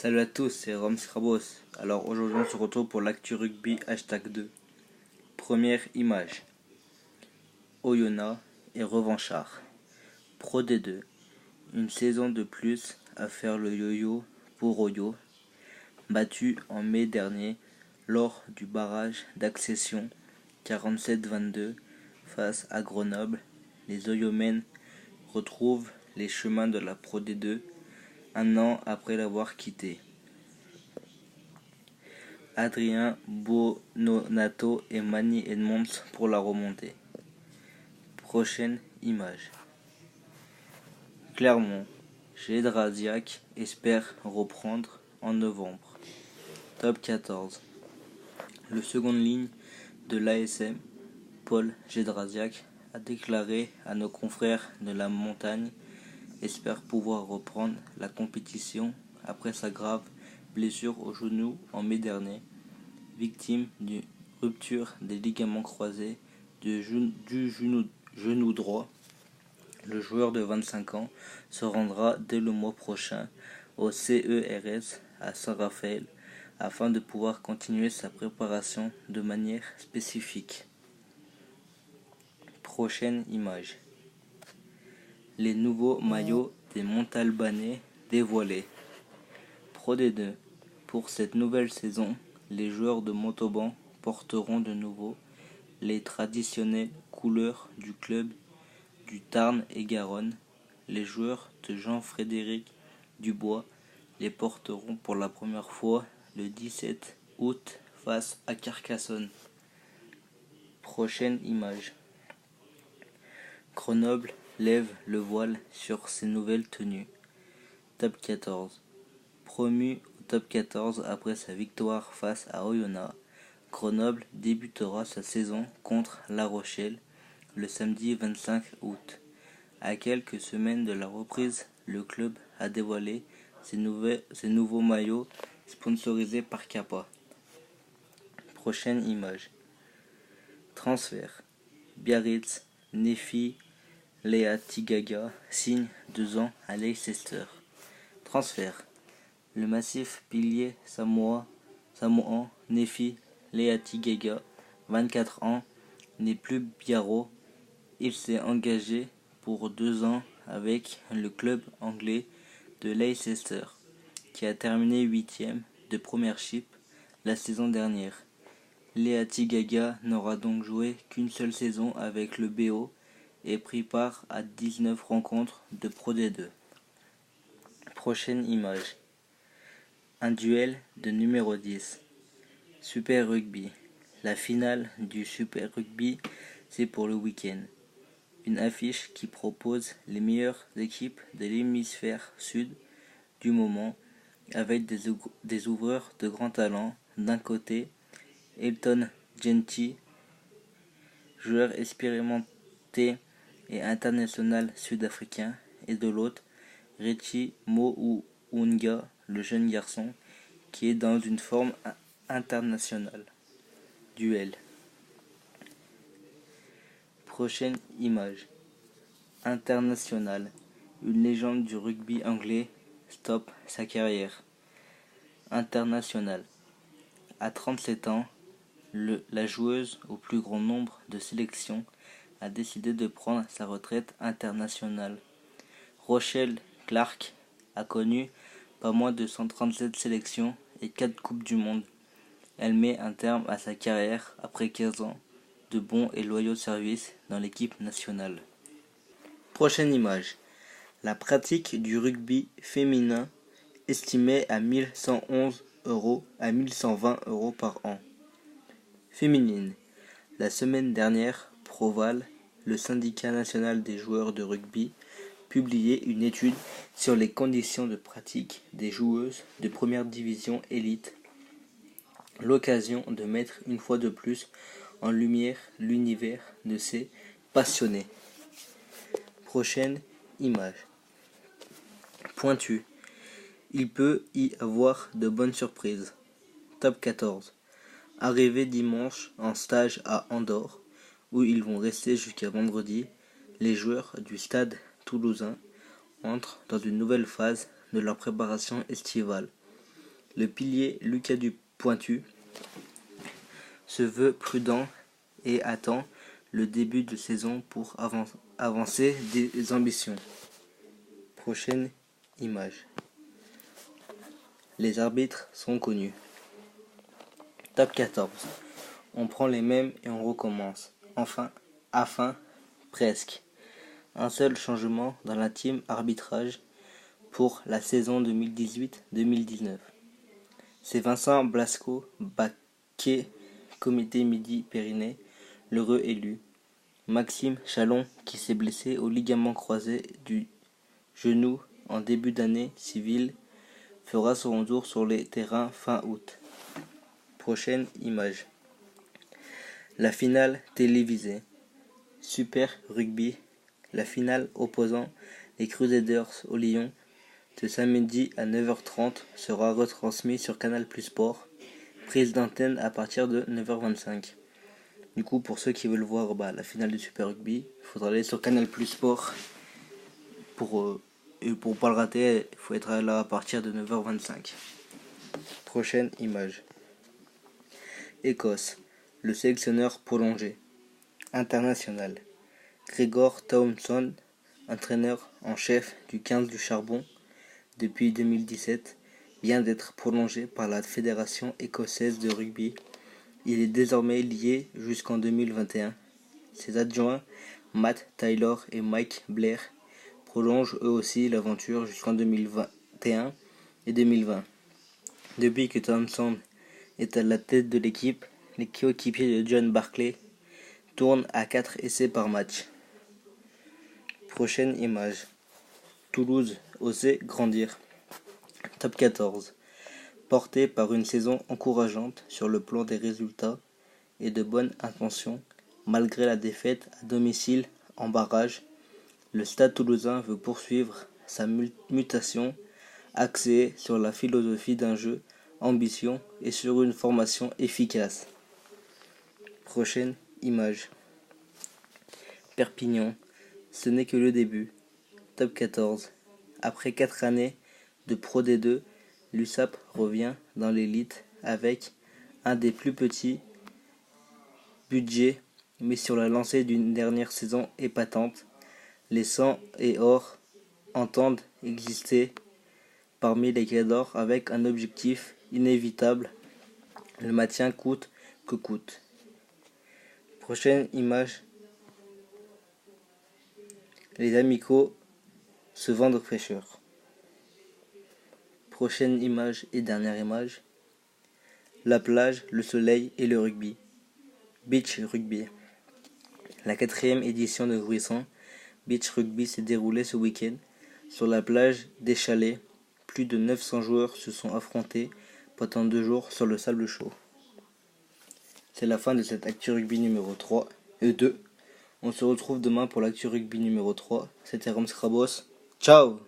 Salut à tous, c'est Roms Krabos. Alors aujourd'hui on se retrouve pour l'actu rugby #2. Première image. Oyonnax est revanchard. Pro D2. Une saison de plus à faire le yo-yo pour Oyo. Battu en mai dernier lors du barrage d'accession 47-22 face à Grenoble, les Oyomènes retrouvent les chemins de la Pro D2 un an après l'avoir quitté. Adrien Buononnato et Manny Edmonds pour la remontée. Prochaine image. Clermont. Gédrasiac espère reprendre en novembre. Top 14. Le seconde ligne de l'ASM, Paul Gédrasiac, a déclaré à nos confrères de la montagne espère pouvoir reprendre la compétition après sa grave blessure au genou en mai dernier, victime d'une rupture des ligaments croisés du genou droit. Le joueur de 25 ans se rendra dès le mois prochain au CERS à Saint-Raphaël afin de pouvoir continuer sa préparation de manière spécifique. Prochaine image. Les nouveaux maillots des Montalbanais dévoilés. Pro D2. Pour cette nouvelle saison, les joueurs de Montauban porteront de nouveau les traditionnelles couleurs du club du Tarn et Garonne. Les joueurs de Jean-Frédéric Dubois les porteront pour la première fois le 17 août face à Carcassonne. Prochaine image. Grenoble lève le voile sur ses nouvelles tenues. Top 14. Promu au top 14 après sa victoire face à Oyonnax, Grenoble débutera sa saison contre La Rochelle le samedi 25 août. À quelques semaines de la reprise, le club a dévoilé ses nouveaux maillots sponsorisés par Kappa. Prochaine image. Transfert. Biarritz, Nefi Leatigaga signe 2 ans à Leicester. Transfert. Le massif pilier samoan Nefi Leatigaga, 24 ans, n'est plus biarro. Il s'est engagé pour 2 ans avec le club anglais de Leicester, qui a terminé 8e de Premiership la saison dernière. Leatigaga n'aura donc joué qu'une seule saison avec le BO et pris part à 19 rencontres de Pro D2. Prochaine image. Un duel de numéro 10. Super Rugby. La finale du Super Rugby, c'est pour le week-end. Une affiche qui propose les meilleures équipes de l'hémisphère sud du moment, avec des ouvreurs de grand talent. D'un côté, Elton Genty, joueur expérimenté et international sud-africain, et de l'autre, Richie Mo'unga, le jeune garçon, qui est dans une forme internationale. Duel. Prochaine image. International. Une légende du rugby anglais stoppe sa carrière. International. À 37 ans, la joueuse au plus grand nombre de sélections a décidé de prendre sa retraite internationale. Rochelle Clark a connu pas moins de 137 sélections et 4 Coupes du Monde. Elle met un terme à sa carrière après 15 ans de bons et loyaux services dans l'équipe nationale. Prochaine image. La pratique du rugby féminin estimée à 1111 à 1120 € par an. Féminine. La semaine dernière, Proval, le syndicat national des joueurs de rugby, publiait une étude sur les conditions de pratique des joueuses de première division élite. L'occasion de mettre une fois de plus en lumière l'univers de ces passionnés. Prochaine image. Pointu. Il peut y avoir de bonnes surprises. Top 14. Arrivés dimanche en stage à Andorre, où ils vont rester jusqu'à vendredi, les joueurs du Stade toulousain entrent dans une nouvelle phase de leur préparation estivale. Le pilier Lucas Dupointu se veut prudent et attend le début de saison pour avancer des ambitions. Prochaine image. Les arbitres sont connus. Top 14. On prend les mêmes et on recommence. Presque. Un seul changement dans la team arbitrage pour la saison 2018-2019. C'est Vincent Blasco Baquet, comité Midi-Pyrénées, l'heureux élu. Maxime Chalon, qui s'est blessé au ligament croisé du genou en début d'année civile, fera son retour sur les terrains fin août. Prochaine image. La finale télévisée. Super Rugby. La finale opposant les Crusaders au Lion ce samedi à 9h30 sera retransmise sur Canal+ Sport. Prise d'antenne à partir de 9h25. Du coup, pour ceux qui veulent voir la finale du Super Rugby, il faudra aller sur Canal+ Sport. Et pour pas le rater, il faut être là à partir de 9h25. Prochaine image. Écosse. Le sélectionneur prolongé. International. Gregor Townsend, entraîneur en chef du 15 du Charbon depuis 2017, vient d'être prolongé par la Fédération écossaise de rugby. Il est désormais lié jusqu'en 2021. Ses adjoints, Matt Taylor et Mike Blair, prolongent eux aussi l'aventure jusqu'en 2021 et 2020. Depuis que Townsend est à la tête de l'équipe, les coéquipiers de John Barclay tournent à 4 essais par match. Prochaine image. Toulouse osait grandir. Top 14. Porté par une saison encourageante sur le plan des résultats et de bonnes intentions, malgré la défaite à domicile en barrage, le Stade Toulousain veut poursuivre sa mutation axée sur la philosophie d'un jeu ambition et sur une formation efficace. Prochaine image. Perpignan. Ce n'est que le début. Top 14. Après 4 années de Pro D2, l'USAP revient dans l'élite avec un des plus petits budgets, mais sur la lancée d'une dernière saison épatante. Les Sang et Or entendent exister parmi les cadors avec un objectif inévitable, le maintien coûte que coûte. Prochaine image. Les amicaux se vendent fraîcheur. Prochaine image et dernière image. La plage, le soleil et le rugby. Beach Rugby. La 4e édition de Gruissan Beach Rugby s'est déroulée ce week-end sur la plage des Chalets. Plus de 900 joueurs se sont affrontés pendant 2 jours sur le sable chaud. C'est la fin de cette Actu Rugby numéro 3 et 2. On se retrouve demain pour l'Actu Rugby numéro 3. C'était Rams Krabos. Ciao!